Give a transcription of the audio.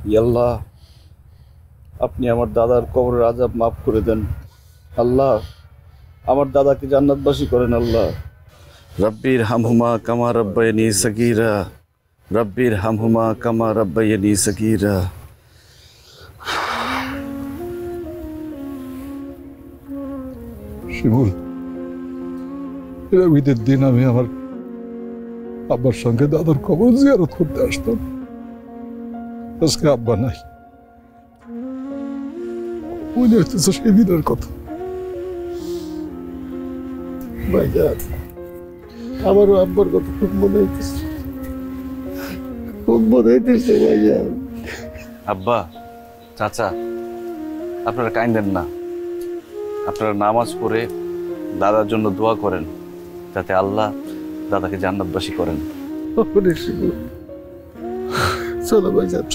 আল্লাহ, আপনি আমার দাদার কবরের আযাব মাফ করে দেন। আল্লাহ, আমার দাদাকে জান্নাতবাসী করেন। আল্লাহ, রব্বির হামহুমা কামা রব্বায়ানি সগীরা, রব্বির হামহুমা কামা রব্বায়ানি সগীরা। শিমুল, ঈদের দিন আমি আমার আব্বার সঙ্গে দাদার কবর জিয়ারত করতে আসতাম। আজকে আব্বা নাই, মনে হইতেছে সেই দিনের কথা। ভাইজান, আমারও আব্বার কথা খুব মনে হইতেছে, খুব মনে হইতেছে ভাইজান। আব্বা, চাচা, আপনারা কাইন্দেন না। আপনারা নামাজ পড়ে দাদার জন্য দোয়া করেন, যাতে আল্লাহ দাদাকে জান্নাতবাসী করেন। চলো ভাইজান।